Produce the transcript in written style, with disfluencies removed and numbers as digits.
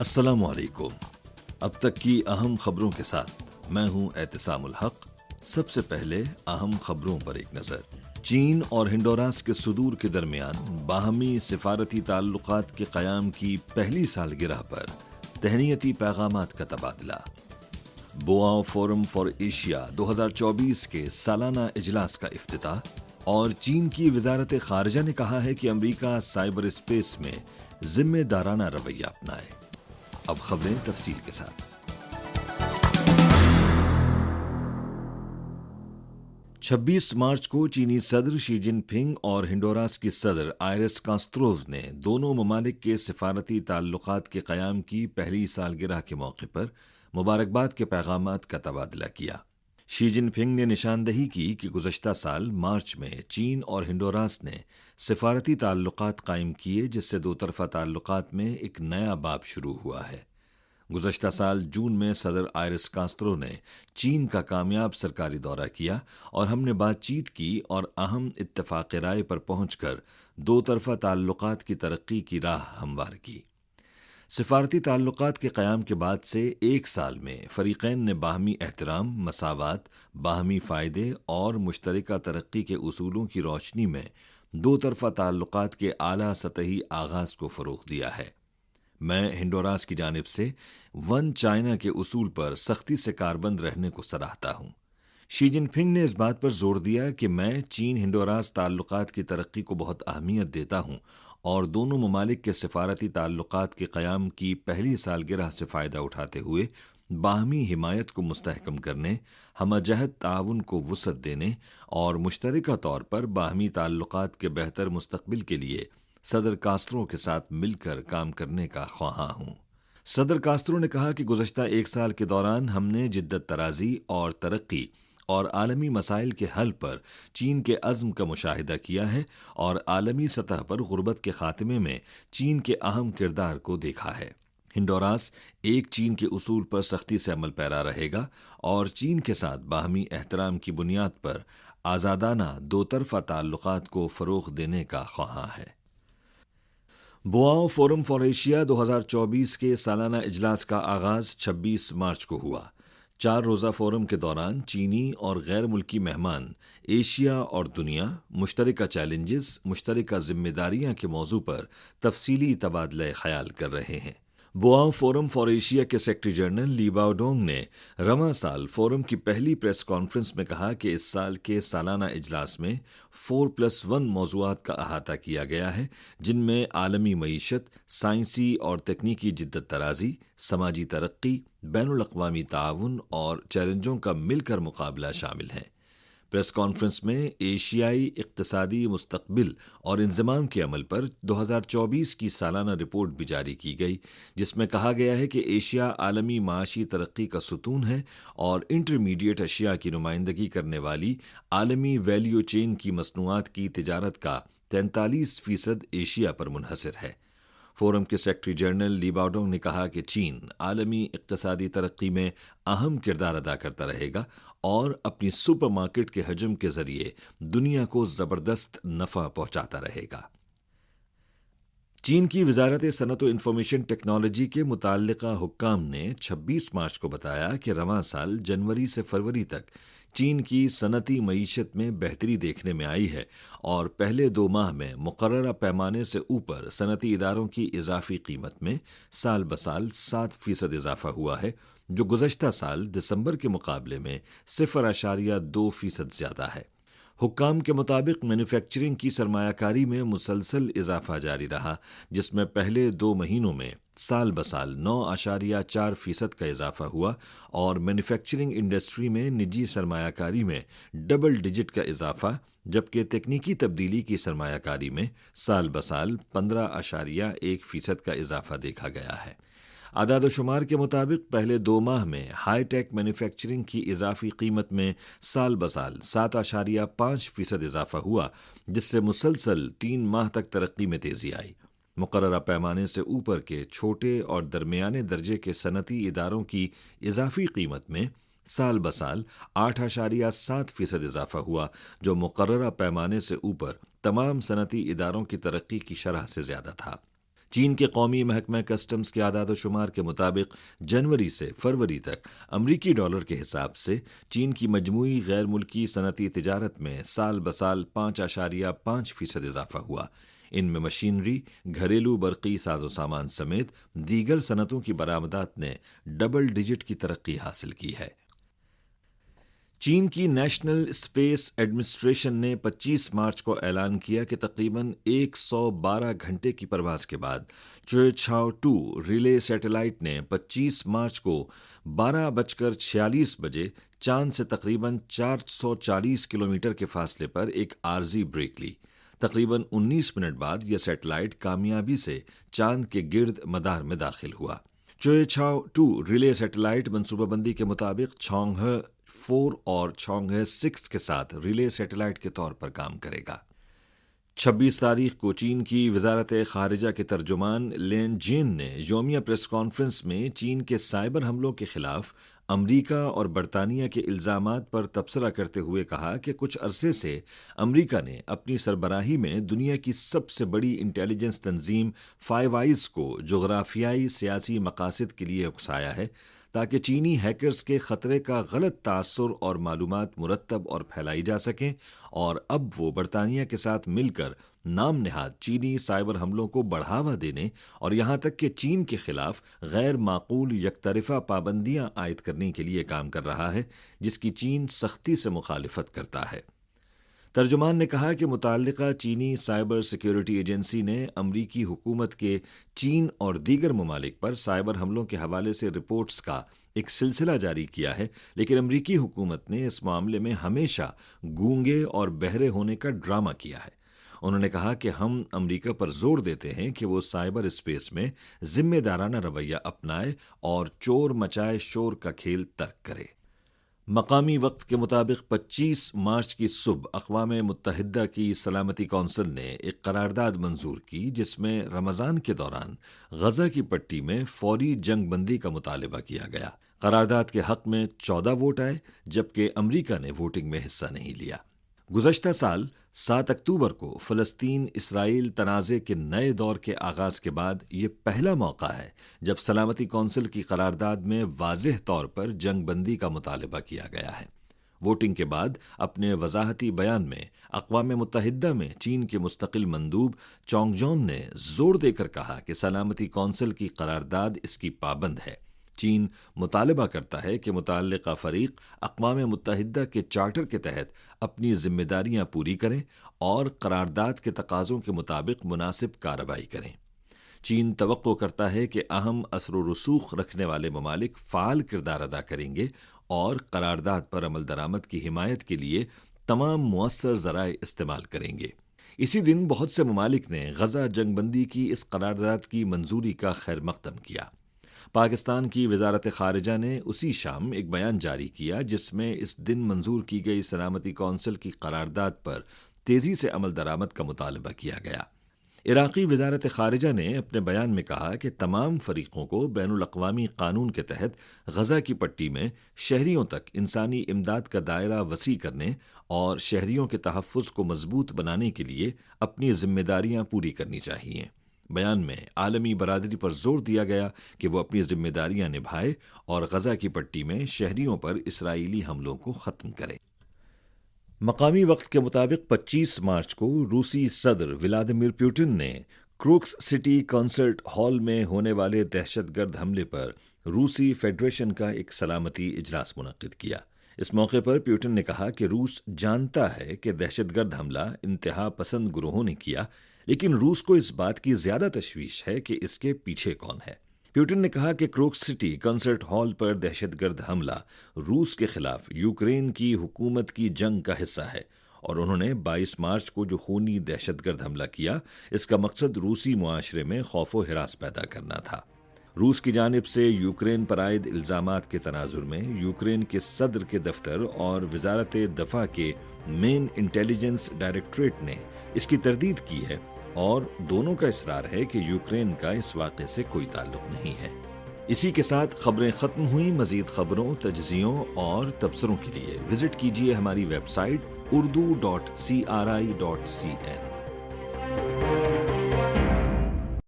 السلام علیکم۔ اب تک کی اہم خبروں کے ساتھ میں ہوں اعتصام الحق۔ سب سے پہلے اہم خبروں پر ایک نظر۔ چین اور ہنڈوراس کے صدور کے درمیان باہمی سفارتی تعلقات کے قیام کی پہلی سالگرہ پر تہنیتی پیغامات کا تبادلہ۔ بوآ فورم فار ایشیا 2024 کے سالانہ اجلاس کا افتتاح، اور چین کی وزارت خارجہ نے کہا ہے کہ امریکہ سائبر اسپیس میں ذمہ دارانہ رویہ اپنائے۔ اب خبریں تفصیل کے ساتھ۔ 26 مارچ کو چینی صدر شی جن پنگ اور ہنڈوراس کی صدر آئرس کاستروز نے دونوں ممالک کے سفارتی تعلقات کے قیام کی پہلی سالگرہ کے موقع پر مبارکباد کے پیغامات کا تبادلہ کیا۔ شی جن پنگ نے نشاندہی کی کہ گزشتہ سال مارچ میں چین اور ہنڈوراس نے سفارتی تعلقات قائم کیے، جس سے دو طرفہ تعلقات میں ایک نیا باب شروع ہوا ہے۔ گزشتہ سال جون میں صدر آئرس کاسترو نے چین کا کامیاب سرکاری دورہ کیا اور ہم نے بات چیت کی اور اہم اتفاق رائے پر پہنچ کر دو طرفہ تعلقات کی ترقی کی راہ ہموار کی۔ سفارتی تعلقات کے قیام کے بعد سے ایک سال میں فریقین نے باہمی احترام، مساوات، باہمی فائدے اور مشترکہ ترقی کے اصولوں کی روشنی میں دو طرفہ تعلقات کے اعلیٰ سطحی آغاز کو فروغ دیا ہے۔ میں ہنڈوراس کی جانب سے ون چائنا کے اصول پر سختی سے کاربند رہنے کو سراہتا ہوں۔ شی جن پنگ نے اس بات پر زور دیا کہ میں چین ہنڈوراس تعلقات کی ترقی کو بہت اہمیت دیتا ہوں اور دونوں ممالک کے سفارتی تعلقات کے قیام کی پہلی سالگرہ سے فائدہ اٹھاتے ہوئے باہمی حمایت کو مستحکم کرنے، ہمہ جہت تعاون کو وسعت دینے اور مشترکہ طور پر باہمی تعلقات کے بہتر مستقبل کے لیے صدر کاسترو کے ساتھ مل کر کام کرنے کا خواہاں ہوں۔ صدر کاسترو نے کہا کہ گزشتہ ایک سال کے دوران ہم نے جدت طرازی اور ترقی اور عالمی مسائل کے حل پر چین کے عزم کا مشاہدہ کیا ہے اور عالمی سطح پر غربت کے خاتمے میں چین کے اہم کردار کو دیکھا ہے۔ ہنڈوراس ایک چین کے اصول پر سختی سے عمل پیرا رہے گا اور چین کے ساتھ باہمی احترام کی بنیاد پر آزادانہ دو طرفہ تعلقات کو فروغ دینے کا خواہاں ہے۔ بوآ فورم فار ایشیا 2024 کے سالانہ اجلاس کا آغاز 26 مارچ کو ہوا۔ 4 روزہ فورم کے دوران چینی اور غیر ملکی مہمان ایشیا اور دنیا، مشترکہ چیلنجز، مشترکہ ذمہ داریاں کے موضوع پر تفصیلی تبادلہ خیال کر رہے ہیں۔ بوآ فورم فار ایشیا کے سیکرٹری جنرل لی باؤڈونگ نے رواں سال فورم کی پہلی پریس کانفرنس میں کہا کہ اس سال کے سالانہ اجلاس میں 4+1 موضوعات کا احاطہ کیا گیا ہے، جن میں عالمی معیشت، سائنسی اور تکنیکی جدت طرازی، سماجی ترقی، بین الاقوامی تعاون اور چیلنجوں کا مل کر مقابلہ شامل ہیں۔ پریس کانفرنس میں ایشیائی اقتصادی مستقبل اور انضمام کے عمل پر 2024 کی سالانہ رپورٹ بھی جاری کی گئی، جس میں کہا گیا ہے کہ ایشیا عالمی معاشی ترقی کا ستون ہے اور انٹرمیڈیٹ اشیاء کی نمائندگی کرنے والی عالمی ویلیو چین کی مصنوعات کی تجارت کا 43% ایشیا پر منحصر ہے۔ فورم کے سیکرٹری جنرل لی باؤڈونگ نے کہا کہ چین عالمی اقتصادی ترقی میں اہم کردار ادا کرتا رہے گا اور اپنی سپر مارکیٹ کے حجم کے ذریعے دنیا کو زبردست نفع پہنچاتا رہے گا۔ چین کی وزارت صنعت و انفارمیشن ٹیکنالوجی کے متعلقہ حکام نے 26 مارچ کو بتایا کہ رواں سال جنوری سے فروری تک چین کی صنعتی معیشت میں بہتری دیکھنے میں آئی ہے اور پہلے 2 ماہ میں مقررہ پیمانے سے اوپر صنعتی اداروں کی اضافی قیمت میں سال بسال 7% اضافہ ہوا ہے، جو گزشتہ سال دسمبر کے مقابلے میں 0.2% زیادہ ہے۔ حکام کے مطابق مینوفیکچرنگ کی سرمایہ کاری میں مسلسل اضافہ جاری رہا، جس میں پہلے 2 مہینوں میں سال بسال 9.4% کا اضافہ ہوا اور مینوفیکچرنگ انڈسٹری میں نجی سرمایہ کاری میں ڈبل ڈیجٹ کا اضافہ، جبکہ تکنیکی تبدیلی کی سرمایہ کاری میں سال بسال 15.1% کا اضافہ دیکھا گیا ہے۔ اعداد و شمار کے مطابق پہلے 2 ماہ میں ہائی ٹیک مینوفیکچرنگ کی اضافی قیمت میں سال بسال 7.5% اضافہ ہوا، جس سے مسلسل 3 ماہ تک ترقی میں تیزی آئی۔ مقررہ پیمانے سے اوپر کے چھوٹے اور درمیانے درجے کے صنعتی اداروں کی اضافی قیمت میں سال بسال 8.7% اضافہ ہوا، جو مقررہ پیمانے سے اوپر تمام صنعتی اداروں کی ترقی کی شرح سے زیادہ تھا۔ چین کے قومی محکمہ کسٹمز کے اعداد و شمار کے مطابق جنوری سے فروری تک امریکی ڈالر کے حساب سے چین کی مجموعی غیر ملکی صنعتی تجارت میں سال بسال 5.5% اضافہ ہوا۔ ان میں مشینری، گھریلو برقی ساز و سامان سمیت دیگر صنعتوں کی برآمدات نے ڈبل ڈیجٹ کی ترقی حاصل کی ہے۔ چین کی نیشنل اسپیس ایڈمنسٹریشن نے 25 مارچ کو اعلان کیا کہ تقریباً 112 گھنٹے کی پرواز کے بعد چوئے-چھاؤ-2 ریلے سیٹلائٹ نے 25 مارچ کو 12:46 بجے چاند سے تقریباً 440 کلومیٹر کے فاصلے پر ایک عارضی بریک لی۔ تقریباً 19 منٹ بعد یہ سیٹلائٹ کامیابی سے چاند کے گرد مدار میں داخل ہوا۔ چوئے-چھاؤ-2 ریلے سیٹلائٹ منصوبہ بندی کے مطابق چونگہے 4 اور چونگہے 6 کے ساتھ ریلے سیٹلائٹ کے طور پر کام کرے گا۔ 26 تاریخ کو چین کی وزارت خارجہ کے ترجمان لین جین نے یومیہ پریس کانفرنس میں چین کے سائبر حملوں کے خلاف امریکہ اور برطانیہ کے الزامات پر تبصرہ کرتے ہوئے کہا کہ کچھ عرصے سے امریکہ نے اپنی سربراہی میں دنیا کی سب سے بڑی انٹیلیجنس تنظیم فائیو آئیز کو جغرافیائی سیاسی مقاصد کے لیے اکسایا ہے تاکہ چینی ہیکرز کے خطرے کا غلط تاثر اور معلومات مرتب اور پھیلائی جا سکیں، اور اب وہ برطانیہ کے ساتھ مل کر نام نہاد چینی سائبر حملوں کو بڑھاوا دینے اور یہاں تک کہ چین کے خلاف غیر معقول یک طرفہ پابندیاں عائد کرنے کے لیے کام کر رہا ہے، جس کی چین سختی سے مخالفت کرتا ہے۔ ترجمان نے کہا کہ متعلقہ چینی سائبر سیکیورٹی ایجنسی نے امریکی حکومت کے چین اور دیگر ممالک پر سائبر حملوں کے حوالے سے رپورٹس کا ایک سلسلہ جاری کیا ہے، لیکن امریکی حکومت نے اس معاملے میں ہمیشہ گونگے اور بہرے ہونے کا ڈرامہ کیا ہے۔ انہوں نے کہا کہ ہم امریکہ پر زور دیتے ہیں کہ وہ سائبر اسپیس میں ذمہ دارانہ رویہ اپنائے اور چور مچائے شور کا کھیل ترک کرے۔ مقامی وقت کے مطابق 25 مارچ کی صبح اقوام متحدہ کی سلامتی کونسل نے ایک قرارداد منظور کی جس میں رمضان کے دوران غزہ کی پٹی میں فوری جنگ بندی کا مطالبہ کیا گیا۔ قرارداد کے حق میں 14 ووٹ آئے، جبکہ امریکہ نے ووٹنگ میں حصہ نہیں لیا۔ گزشتہ سال 7 اکتوبر کو فلسطین اسرائیل تنازع کے نئے دور کے آغاز کے بعد یہ پہلا موقع ہے جب سلامتی کونسل کی قرارداد میں واضح طور پر جنگ بندی کا مطالبہ کیا گیا ہے۔ ووٹنگ کے بعد اپنے وضاحتی بیان میں اقوام متحدہ میں چین کے مستقل مندوب چونگ جون نے زور دے کر کہا کہ سلامتی کونسل کی قرارداد اس کی پابند ہے۔ چین مطالبہ کرتا ہے کہ متعلقہ فریق اقوام متحدہ کے چارٹر کے تحت اپنی ذمہ داریاں پوری کریں اور قرارداد کے تقاضوں کے مطابق مناسب کارروائی کریں۔ چین توقع کرتا ہے کہ اہم اثر و رسوخ رکھنے والے ممالک فعال کردار ادا کریں گے اور قرارداد پر عمل درآمد کی حمایت کے لیے تمام مؤثر ذرائع استعمال کریں گے۔ اسی دن بہت سے ممالک نے غزہ جنگ بندی کی اس قرارداد کی منظوری کا خیر مقدم کیا۔ پاکستان کی وزارت خارجہ نے اسی شام ایک بیان جاری کیا جس میں اس دن منظور کی گئی سلامتی کونسل کی قرارداد پر تیزی سے عمل درآمد کا مطالبہ کیا گیا۔ عراقی وزارت خارجہ نے اپنے بیان میں کہا کہ تمام فریقوں کو بین الاقوامی قانون کے تحت غزہ کی پٹی میں شہریوں تک انسانی امداد کا دائرہ وسیع کرنے اور شہریوں کے تحفظ کو مضبوط بنانے کے لیے اپنی ذمہ داریاں پوری کرنی چاہیے۔ بیان میں عالمی برادری پر زور دیا گیا کہ وہ اپنی ذمہ داریاں نبھائے اور غزہ کی پٹی میں شہریوں پر اسرائیلی حملوں کو ختم کرے۔ مقامی وقت کے مطابق 25 مارچ کو روسی صدر ولادیمیر پوٹن نے کروکس سٹی کنسرٹ ہال میں ہونے والے دہشت گرد حملے پر روسی فیڈریشن کا ایک سلامتی اجلاس منعقد کیا۔ اس موقع پر پوٹن نے کہا کہ روس جانتا ہے کہ دہشت گرد حملہ انتہا پسند گروہوں نے کیا، لیکن روس کو اس بات کی زیادہ تشویش ہے کہ اس کے پیچھے کون ہے۔ پیوٹن نے کہا کہ کروکس سٹی کنسرٹ ہال پر دہشت گرد حملہ روس کے خلاف یوکرین کی حکومت کی جنگ کا حصہ ہے، اور انہوں نے 22 مارچ کو جو خونی دہشت گرد حملہ کیا اس کا مقصد روسی معاشرے میں خوف و ہراس پیدا کرنا تھا۔ روس کی جانب سے یوکرین پر عائد الزامات کے تناظر میں یوکرین کے صدر کے دفتر اور وزارت دفاع کے مین انٹیلیجنس ڈائریکٹوریٹ نے اس کی تردید کی ہے، اور دونوں کا اصرار ہے کہ یوکرین کا اس واقعے سے کوئی تعلق نہیں ہے۔ اسی کے ساتھ خبریں ختم ہوئیں۔ مزید خبروں، تجزیوں اور تبصروں کے لیے وزٹ کیجیے ہماری ویب سائٹ urdu.cri.cn۔